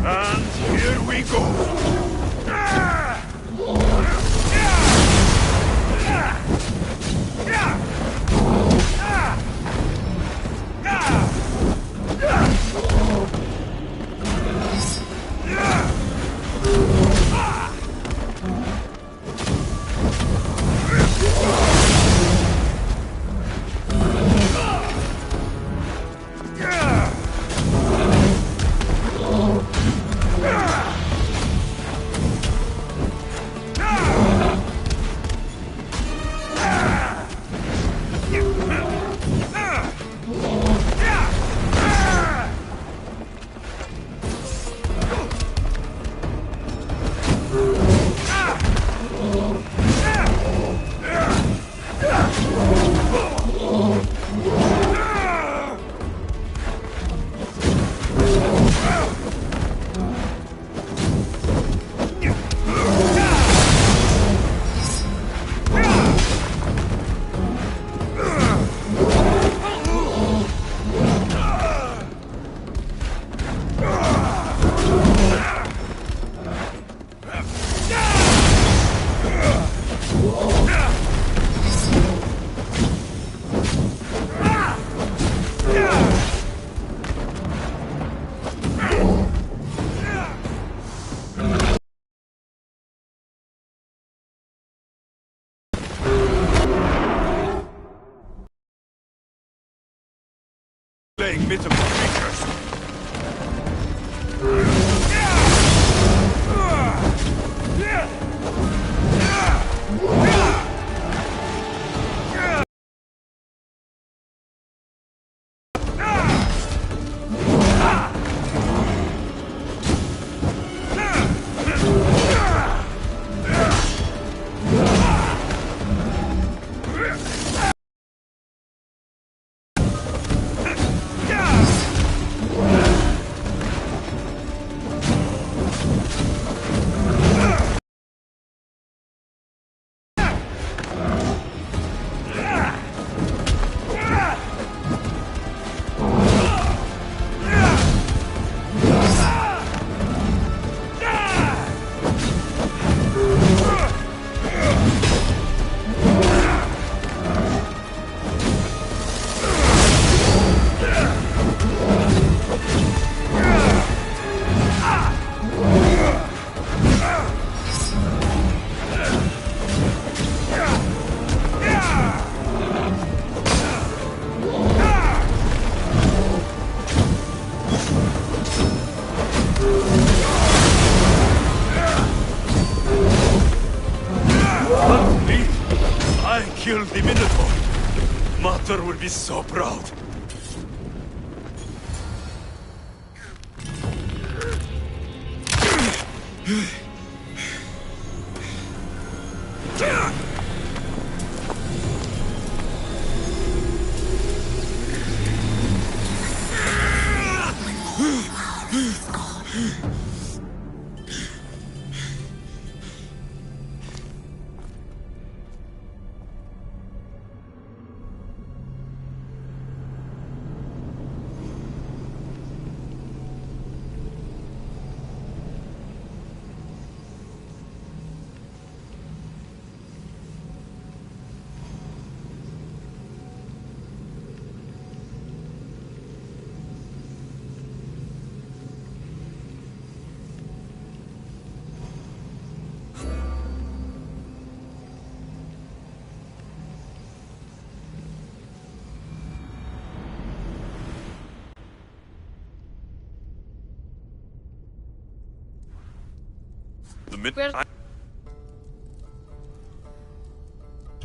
And here we go. Playing mythical creatures. Killed the Minotaur. Mother will be so proud.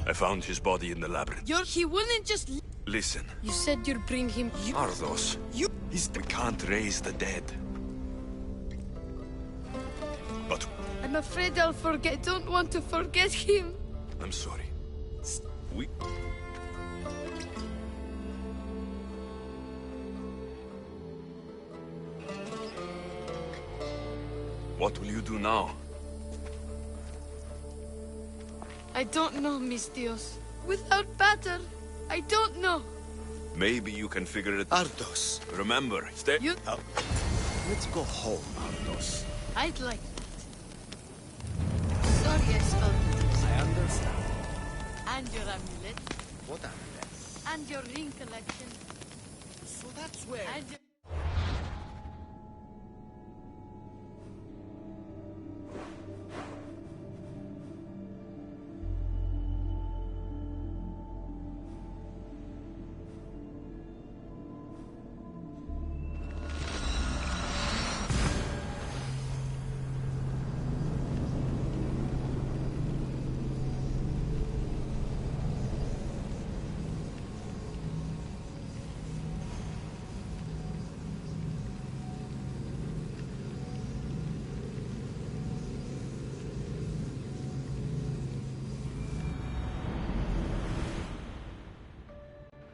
I found his body in the labyrinth. He wouldn't just... Listen. You said you'd bring him... Ardos. We can't raise the dead. But... I'm afraid I'll forget. Don't want to forget him. I'm sorry. We... What will you do now? I don't know, mis Dios. Without battle, I don't know. Maybe you can figure it... Ardos. Remember, stay... You... Let's go home, Aldos. I'd like that. Sorry I spelled it. I understand. And your amulet. What amulet? And your ring collection. So that's where... And your...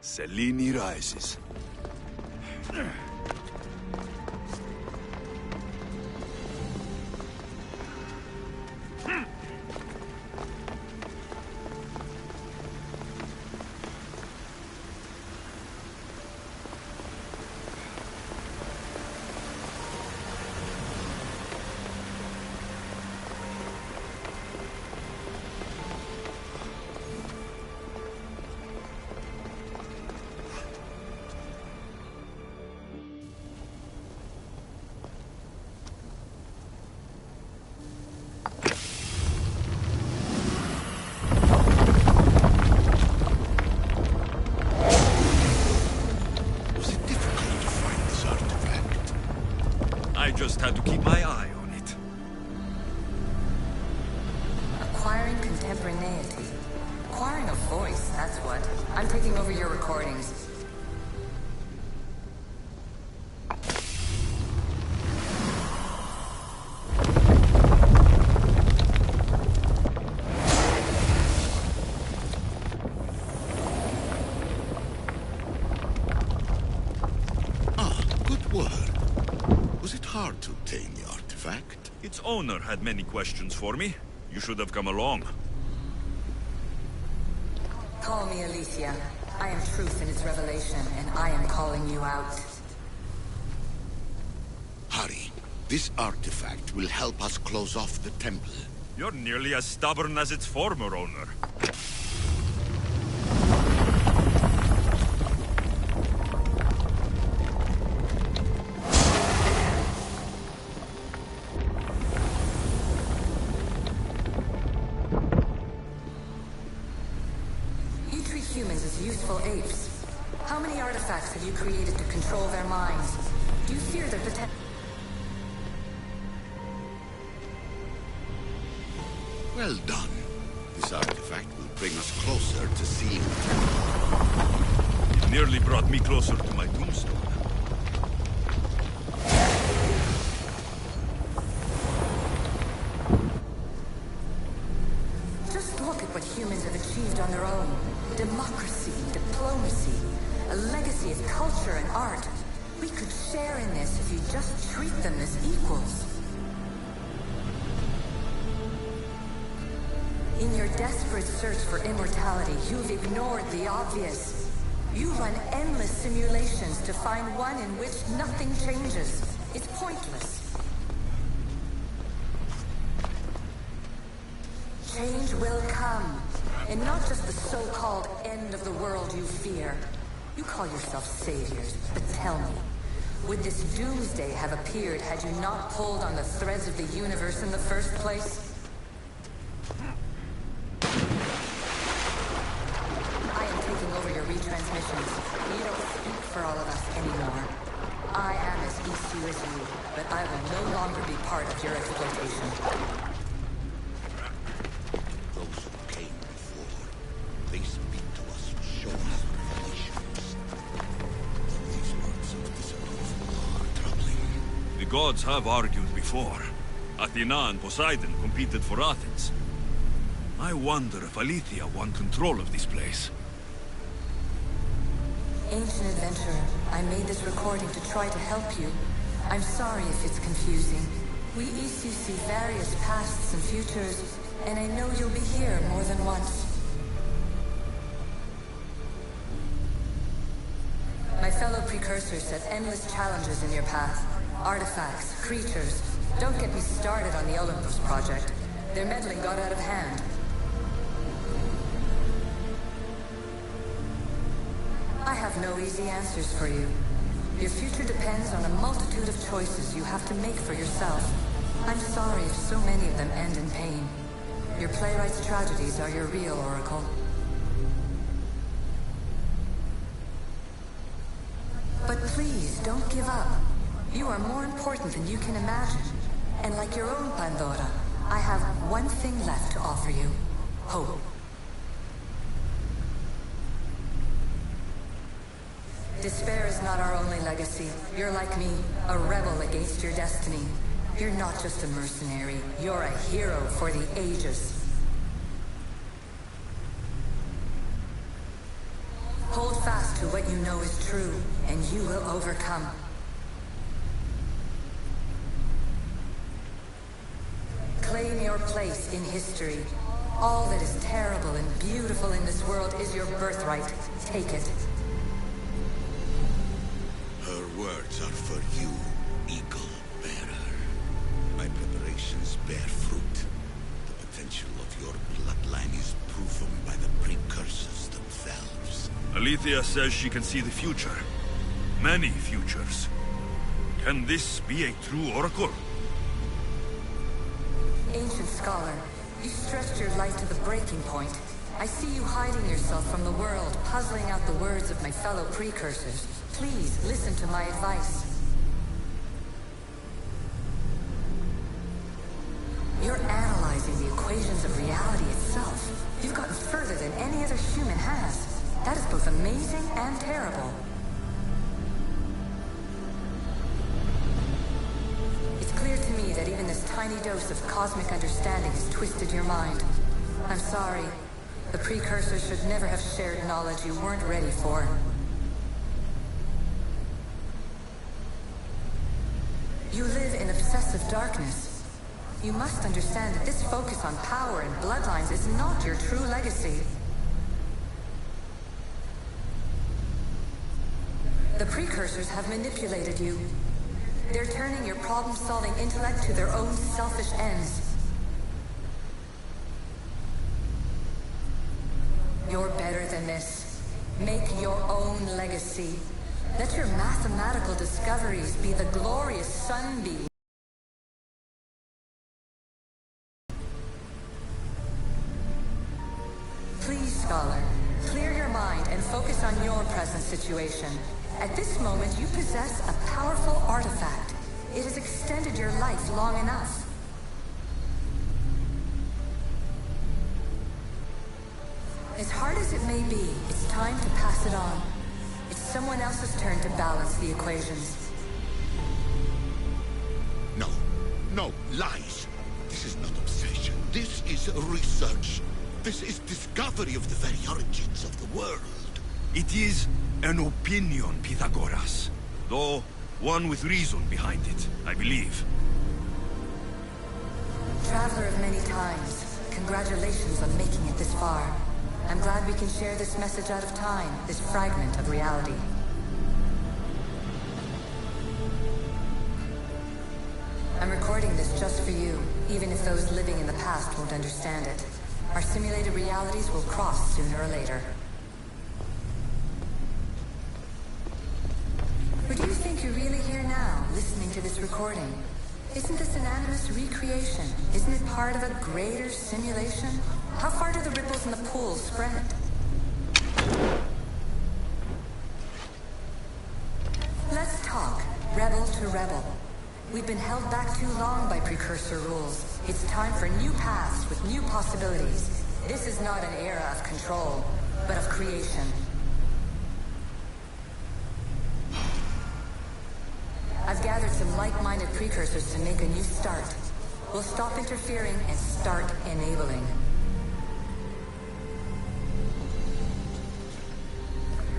Selene rises. I just had to keep my eye on it. Acquiring contemporaneity. Acquiring a voice, that's what. I'm taking over your recordings. Good work. Was it hard to obtain the artifact? Its owner had many questions for me. You should have come along. Call me Alicia. I am truth in its revelation, and I am calling you out. Hurry. This artifact will help us close off the temple. You're nearly as stubborn as its former owner. You treat humans as useful apes. How many artifacts have you created to control their minds? Do you fear their potential? Well done. This artifact will bring us closer to seeing the temple. It nearly brought me closer to my tombstone. Just look at what humans have achieved on their own. Democracy, diplomacy, a legacy of culture and art. We could share in this if you just treat them as equals. In your desperate search for immortality, you've ignored the obvious. You run endless simulations to find one in which nothing changes. It's pointless. Change will come, and not just the so-called end of the world you fear. You call yourself saviors, but tell me, would this doomsday have appeared had you not pulled on the threads of the universe in the first place? I am taking over your retransmissions. You don't speak for all of us anymore. I am as ECU as you, but I will no longer be part of your exploitation. Those who came before, they speak to us and show us revelations. These parts of this earth are troubling. The gods have argued before. Athena and Poseidon competed for Athens. I wonder if Aletheia won control of this place. Ancient adventurer, I made this recording to try to help you. I'm sorry if it's confusing. We ECU see various pasts and futures, and I know you'll be here more than once. My fellow precursors set endless challenges in your path. artifacts, creatures. Don't get me started on the Olympus project. Their meddling got out of hand. I have no easy answers for you. Your future depends on a multitude of choices you have to make for yourself. I'm sorry if so many of them end in pain. Your playwright's tragedies are your real oracle. But please, don't give up. You are more important than you can imagine. And like your own Pandora, I have one thing left to offer you. Hope. Despair is not our only legacy. You're like me, a rebel against your destiny. You're not just a mercenary, you're a hero for the ages. Hold fast to what you know is true, and you will overcome. Claim your place in history. All that is terrible and beautiful in this world is your birthright. Take it. Her words are for you, Eagle Bearer. My preparations bear fruit. The potential of your bloodline is proven by the precursors themselves. Alethea says she can see the future. Many futures. Can this be a true oracle? Ancient scholar, you stretched your life to the breaking point. I see you hiding yourself from the world, puzzling out the words of my fellow precursors. Please, listen to my advice. You're analyzing the equations of reality itself. You've gotten further than any other human has. That is both amazing and terrible. It's clear to me that even this tiny dose of cosmic understanding has twisted your mind. I'm sorry. The precursors should never have shared knowledge you weren't ready for. You live in obsessive darkness. You must understand that this focus on power and bloodlines is not your true legacy. The precursors have manipulated you. They're turning your problem-solving intellect to their own selfish ends. You're better than this. Make your own legacy. Let your mathematical discoveries be the glorious sunbeam. Please, scholar, clear your mind and focus on your present situation. At this moment, you possess a powerful artifact. It has extended your life long enough. As hard as it may be, it's time to pass it on. It's someone else's turn to balance the equations. No, no, lies. This is not obsession. This is research. This is discovery of the very origins of the world. It is an opinion, Pythagoras. Though, one with reason behind it, I believe. Traveler of many times, congratulations on making it this far. I'm glad we can share this message out of time, this fragment of reality. I'm recording this just for you, even if those living in the past won't understand it. Our simulated realities will cross sooner or later. Or do you think you're really here now, listening to this recording? Isn't this an animus recreation? Isn't it part of a greater simulation? How far do the ripples in the pool spread? Let's talk, rebel to rebel. We've been held back too long by precursor rules. It's time for new paths with new possibilities. This is not an era of control, but of creation. I've gathered some like-minded precursors to make a new start. We'll stop interfering and start enabling.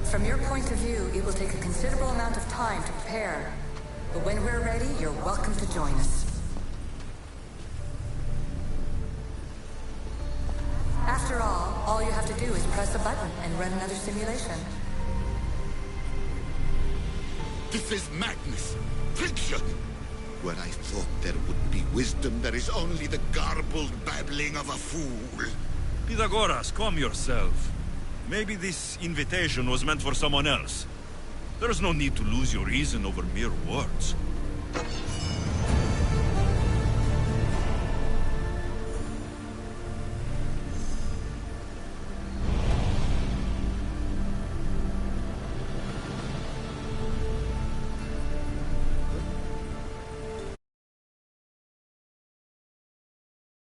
From your point of view, it will take a considerable amount of time to prepare. But when we're ready, you're welcome to join us. After all you have to do is press a button and run another simulation. This is madness. Fiction! Where I thought there would be wisdom, there is only the garbled babbling of a fool. Pythagoras, calm yourself. Maybe this invitation was meant for someone else. There's no need to lose your reason over mere words.